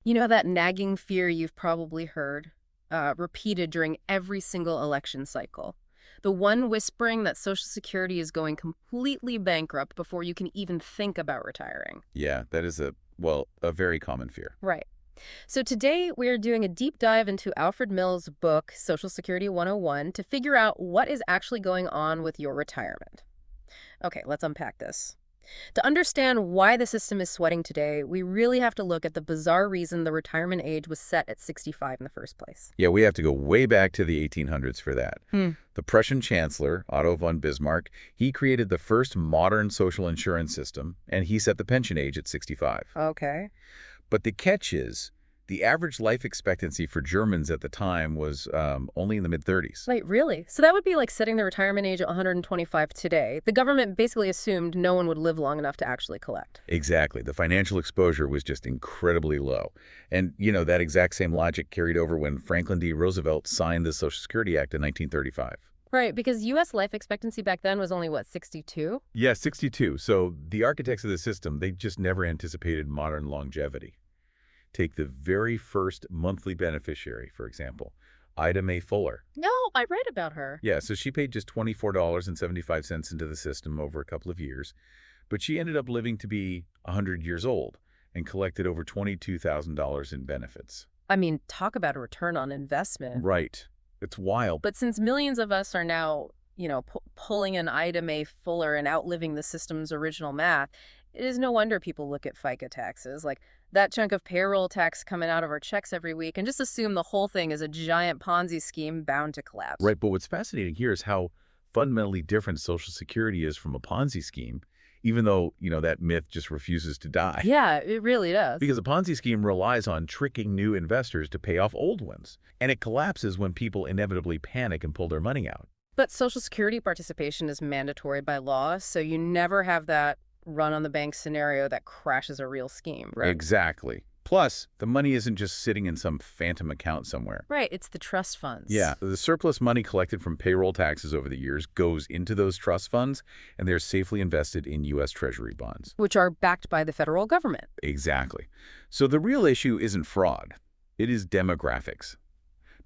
You know that nagging fear you've probably heard repeated during every single election cycle. The one whispering that Social Security is going completely bankrupt before you can even think about retiring. Yeah, that is a very common fear. Right. So today we're doing a deep dive into Alfred Mill's book, Social Security 101, to figure out what is actually going on with your retirement. Okay, let's unpack this. To understand why the system is sweating today, we really have to look at the bizarre reason the retirement age was set at 65 in the first place. Yeah, we have to go way back to the 1800s for that. Hmm. The Prussian Chancellor, Otto von Bismarck, he created the first modern social insurance system, and he set the pension age at 65. Okay. But the catch is, the average life expectancy for Germans at the time was only in the mid-30s. Wait, really? So that would be like setting the retirement age at 125 today. The government basically assumed no one would live long enough to actually collect. Exactly. The financial exposure was just incredibly low. And, that exact same logic carried over when Franklin D. Roosevelt signed the Social Security Act in 1935. Right, because U.S. life expectancy back then was only, what, 62? Yeah, 62. So the architects of the system, they just never anticipated modern longevity. Take the very first monthly beneficiary, for example, Ida Mae Fuller. No, I read about her. Yeah, so she paid just $24.75 into the system over a couple of years, but she ended up living to be 100 years old and collected over $22,000 in benefits. I mean, talk about a return on investment. Right. It's wild. But since millions of us are now, pulling an Ida Mae Fuller and outliving the system's original math, it is no wonder people look at FICA taxes, like that chunk of payroll tax coming out of our checks every week, and just assume the whole thing is a giant Ponzi scheme bound to collapse. Right, but what's fascinating here is how fundamentally different Social Security is from a Ponzi scheme, even though, that myth just refuses to die. Yeah, it really does. Because a Ponzi scheme relies on tricking new investors to pay off old ones, and it collapses when people inevitably panic and pull their money out. But Social Security participation is mandatory by law, so you never have that run on the bank scenario that crashes a real scheme, right? Exactly. Plus, the money isn't just sitting in some phantom account somewhere. Right, it's the trust funds. Yeah, the surplus money collected from payroll taxes over the years goes into those trust funds, and they're safely invested in U.S. Treasury bonds. Which are backed by the federal government. Exactly. So the real issue isn't fraud. It is demographics.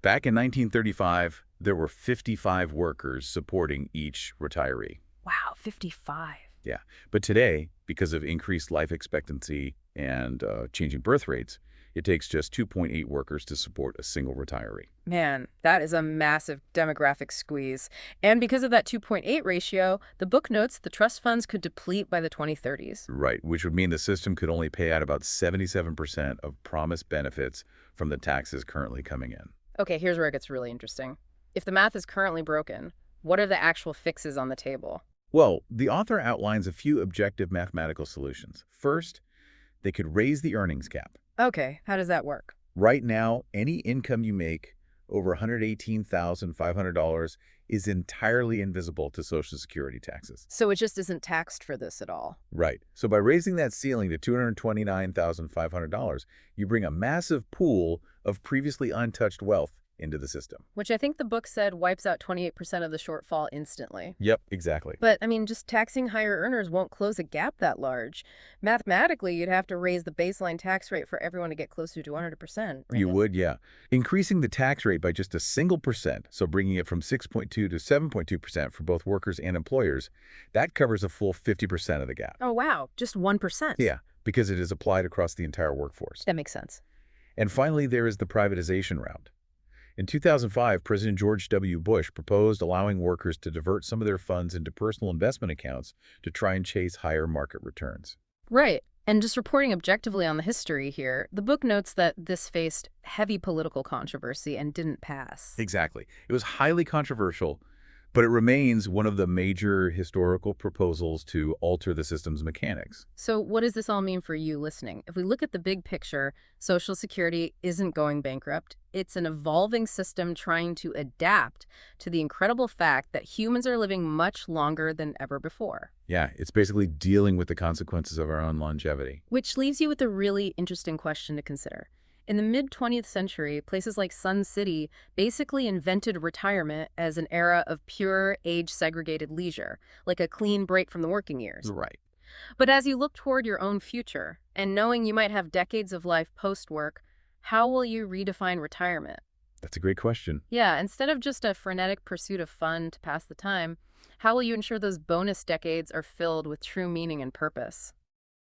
Back in 1935, there were 55 workers supporting each retiree. Wow, 55. Yeah, but today, because of increased life expectancy and changing birth rates, it takes just 2.8 workers to support a single retiree. Man, that is a massive demographic squeeze. And because of that 2.8 ratio, the book notes the trust funds could deplete by the 2030s. Right, which would mean the system could only pay out about 77% of promised benefits from the taxes currently coming in. Okay, here's where it gets really interesting. If the math is currently broken, what are the actual fixes on the table? Well, the author outlines a few objective mathematical solutions. First, they could raise the earnings cap. Okay, how does that work? Right now, any income you make over $118,500 is entirely invisible to Social Security taxes. So it just isn't taxed for this at all. Right. So by raising that ceiling to $229,500, you bring a massive pool of previously untouched wealth into the system. Which I think the book said wipes out 28% of the shortfall instantly. Yep, exactly. But, just taxing higher earners won't close a gap that large. Mathematically, you'd have to raise the baseline tax rate for everyone to get closer to 100%. Right? You would, yeah. Increasing the tax rate by just a single percent, so bringing it from 6.2 to 7.2% for both workers and employers, that covers a full 50% of the gap. Oh, wow. Just 1%. Yeah, because it is applied across the entire workforce. That makes sense. And finally, there is the privatization route. In 2005, President George W. Bush proposed allowing workers to divert some of their funds into personal investment accounts to try and chase higher market returns. Right. And just reporting objectively on the history here, the book notes that this faced heavy political controversy and didn't pass. Exactly. It was highly controversial, but it remains one of the major historical proposals to alter the system's mechanics. So what does this all mean for you listening? If we look at the big picture, Social Security isn't going bankrupt. It's an evolving system trying to adapt to the incredible fact that humans are living much longer than ever before. Yeah, it's basically dealing with the consequences of our own longevity. Which leaves you with a really interesting question to consider. In the mid-20th century, places like Sun City basically invented retirement as an era of pure age-segregated leisure, like a clean break from the working years. Right. But as you look toward your own future, and knowing you might have decades of life post-work, how will you redefine retirement? That's a great question. Yeah, instead of just a frenetic pursuit of fun to pass the time, how will you ensure those bonus decades are filled with true meaning and purpose?